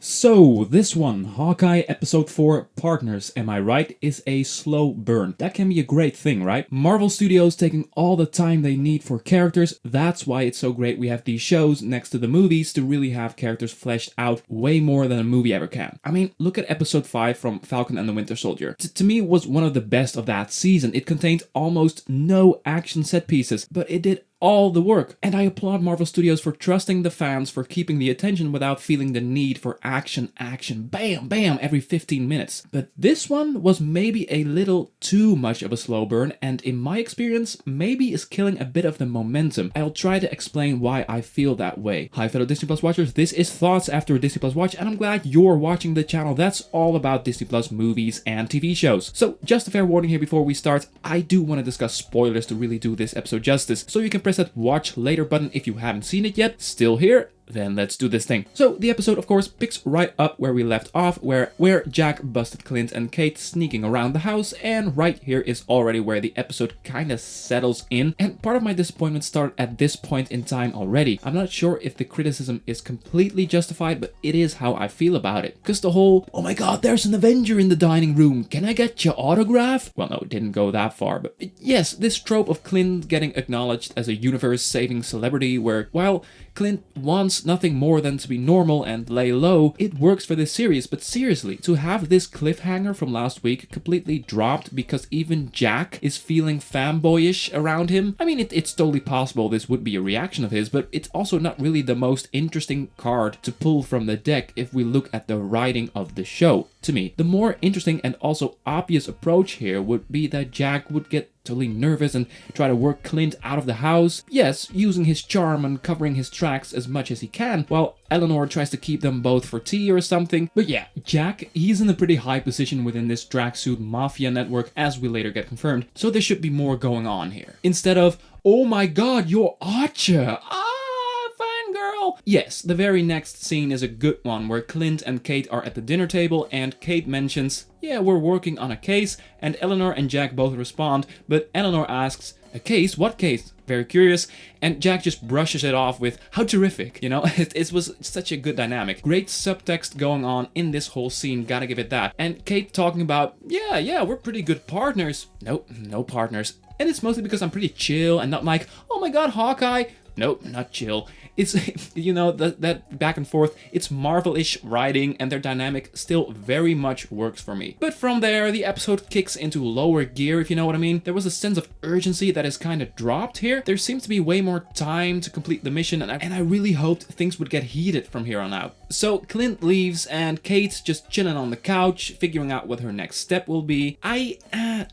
So, this one, Hawkeye Episode 4 Partners, am I right, is a slow burn. That can be a great thing, right? Marvel Studios taking all the time they need for characters, that's why it's so great we have these shows next to the movies to really have characters fleshed out way more than a movie ever can. I mean, look at Episode 5 from Falcon and the Winter Soldier. To me, it was one of the best of that season. It contained almost no action set pieces, but it did all the work. And I applaud Marvel Studios for trusting the fans, for keeping the attention without feeling the need for action, bam, bam, every 15 minutes. But this one was maybe a little too much of a slow burn, and in my experience, maybe is killing a bit of the momentum. I'll try to explain why I feel that way. Hi fellow Disney Plus watchers, this is Thoughts After a Disney Plus Watch, and I'm glad you're watching the channel that's all about Disney Plus movies and TV shows. So just a fair warning here before we start, I do want to discuss spoilers to really do this episode justice, so you can press that watch later button if you haven't seen it yet. Still here? Then let's do this thing. So the episode of course picks right up where we left off, where Jack busted Clint and Kate sneaking around the house, and right here is already where the episode kinda settles in, and part of my disappointment started at this point in time already. I'm not sure if the criticism is completely justified, but it is how I feel about it. Cause the whole, oh my god, there's an Avenger in the dining room, can I get your autograph? Well no, it didn't go that far, but yes, this trope of Clint getting acknowledged as a universe-saving celebrity where, while Clint wants nothing more than to be normal and lay low, it works for this series, but seriously, to have this cliffhanger from last week completely dropped because even Jack is feeling fanboyish around him, I mean, it's totally possible this would be a reaction of his, but it's also not really the most interesting card to pull from the deck if we look at the writing of the show, to me. The more interesting and also obvious approach here would be that Jack would get totally nervous and try to work Clint out of the house. Yes, using his charm and covering his tracks as much as he can, while Eleanor tries to keep them both for tea or something. But yeah, Jack, he's in a pretty high position within this tracksuit mafia network, as we later get confirmed, so there should be more going on here. Instead of, oh my god, you're Archer! Girl. Yes, the very next scene is a good one where Clint and Kate are at the dinner table and Kate mentions, yeah, we're working on a case, and Eleanor and Jack both respond, but Eleanor asks, a case? What case? Very curious, and Jack just brushes it off with, how terrific, you know? It was such a good dynamic. Great subtext going on in this whole scene, gotta give it that. And Kate talking about, yeah, we're pretty good partners. Nope, no partners. And it's mostly because I'm pretty chill and not like, oh my god, Hawkeye. Nope, not chill. It's, you know, that back and forth, it's Marvel-ish writing and their dynamic still very much works for me. But from there, the episode kicks into lower gear, if you know what I mean. There was a sense of urgency that is kind of dropped here. There seems to be way more time to complete the mission, and I really hoped things would get heated from here on out. So Clint leaves and Kate's just chilling on the couch, figuring out what her next step will be. I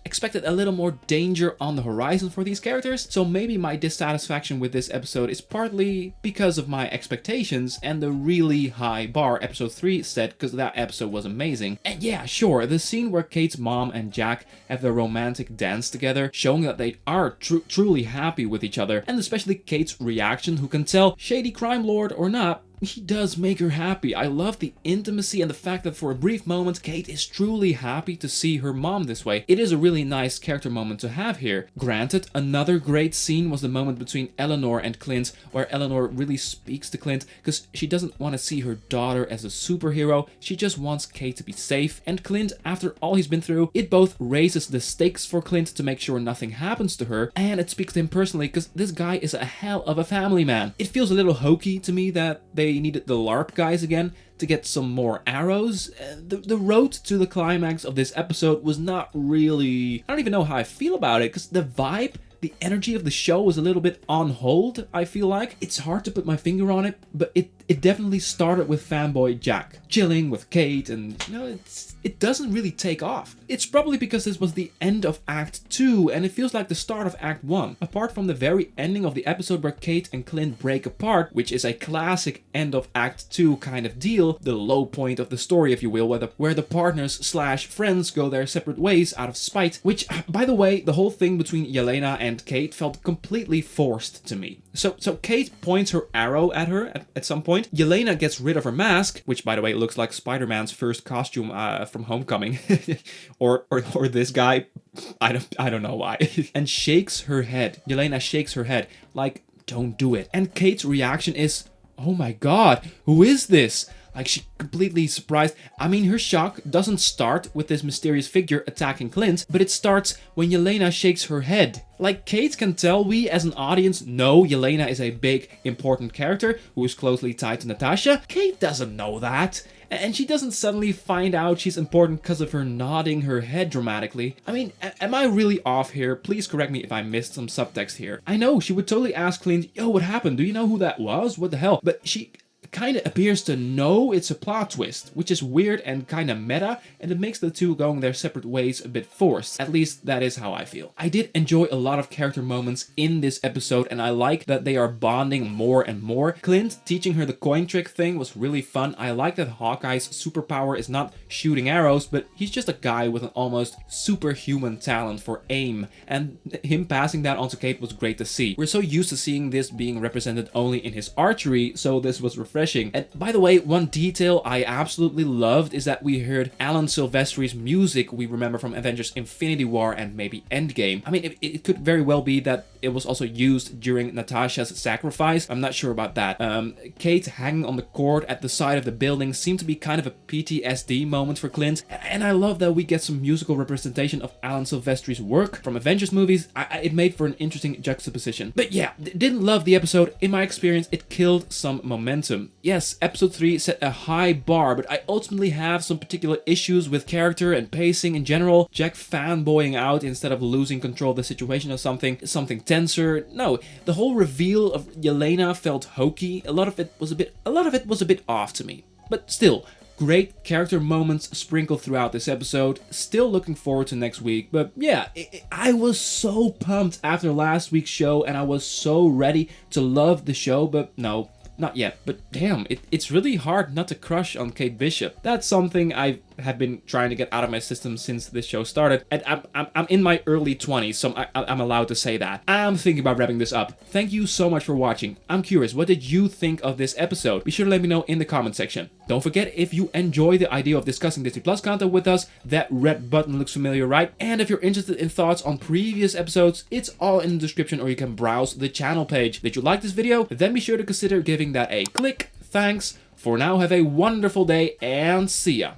expected a little more danger on the horizon for these characters, so maybe my dissatisfaction with this episode is partly because of my expectations and the really high bar episode 3 set, because that episode was amazing. And yeah, sure, the scene where Kate's mom and Jack have their romantic dance together, showing that they are truly happy with each other, and especially Kate's reaction, who can tell, shady crime lord or not, he does make her happy. I love the intimacy and the fact that for a brief moment, Kate is truly happy to see her mom this way. It is a really nice character moment to have here. Granted, another great scene was the moment between Eleanor and Clint, where Eleanor really speaks to Clint because she doesn't want to see her daughter as a superhero, she just wants Kate to be safe. And Clint, after all he's been through, it both raises the stakes for Clint to make sure nothing happens to her, and it speaks to him personally because this guy is a hell of a family man. It feels a little hokey to me that they needed the LARP guys again to get some more arrows. The road to the climax of this episode was not really... I don't even know how I feel about it, because the vibe, the energy of the show was a little bit on hold, I feel like. It's hard to put my finger on it, but it definitely started with fanboy Jack chilling with Kate, and you know, it doesn't really take off. It's probably because this was the end of Act 2 and it feels like the start of Act 1. Apart from the very ending of the episode where Kate and Clint break apart, which is a classic end of Act 2 kind of deal, the low point of the story if you will, where the partners slash friends go their separate ways out of spite, which, by the way, the whole thing between Yelena and Kate felt completely forced to me. So Kate points her arrow at her at some point. Yelena gets rid of her mask, which by the way looks like Spider-Man's first costume from Homecoming, or this guy, I don't know why, and shakes her head. Yelena shakes her head like, don't do it. And Kate's reaction is, oh my god, who is this? Like, she completely surprised. I mean, her shock doesn't start with this mysterious figure attacking Clint, but it starts when Yelena shakes her head. Like, Kate can tell we as an audience know Yelena is a big, important character who is closely tied to Natasha. Kate doesn't know that. And she doesn't suddenly find out she's important because of her nodding her head dramatically. I mean, am I really off here? Please correct me if I missed some subtext here. I know, she would totally ask Clint, yo, what happened? Do you know who that was? What the hell? But she kind of appears to know it's a plot twist, which is weird and kind of meta, and it makes the two going their separate ways a bit forced. At least that is how I feel. I did enjoy a lot of character moments in this episode, and I like that they are bonding more and more. Clint teaching her the coin trick thing was really fun. I like that Hawkeye's superpower is not shooting arrows, but he's just a guy with an almost superhuman talent for aim, and him passing that on to Kate was great to see. We're so used to seeing this being represented only in his archery, so this was refreshing. And by the way, one detail I absolutely loved is that we heard Alan Silvestri's music we remember from Avengers Infinity War and maybe Endgame. I mean, it could very well be that it was also used during Natasha's sacrifice. I'm not sure about that. Kate hanging on the cord at the side of the building seemed to be kind of a PTSD moment for Clint. And I love that we get some musical representation of Alan Silvestri's work from Avengers movies. It made for an interesting juxtaposition. But yeah, didn't love the episode. In my experience, it killed some momentum. Yes, episode 3 set a high bar, but I ultimately have some particular issues with character and pacing in general. Jack fanboying out instead of losing control of the situation or something tenser. No, the whole reveal of Yelena felt hokey. A lot of it was a bit off to me. But still, great character moments sprinkled throughout this episode. Still looking forward to next week. But yeah, I was so pumped after last week's show, and I was so ready to love the show, but no. Not yet, but damn, it's really hard not to crush on Kate Bishop. That's something I have been trying to get out of my system since this show started, and I'm in my early 20s, so I'm allowed to say that. I'm thinking about wrapping this up. Thank you so much for watching. I'm curious, what did you think of this episode? Be sure to let me know in the comment section. Don't forget, if you enjoy the idea of discussing Disney Plus content with us, that red button looks familiar, right? And if you're interested in thoughts on previous episodes, it's all in the description, or you can browse the channel page. Did you like this video? Then be sure to consider giving that a click. Thanks. For now, have a wonderful day and see ya.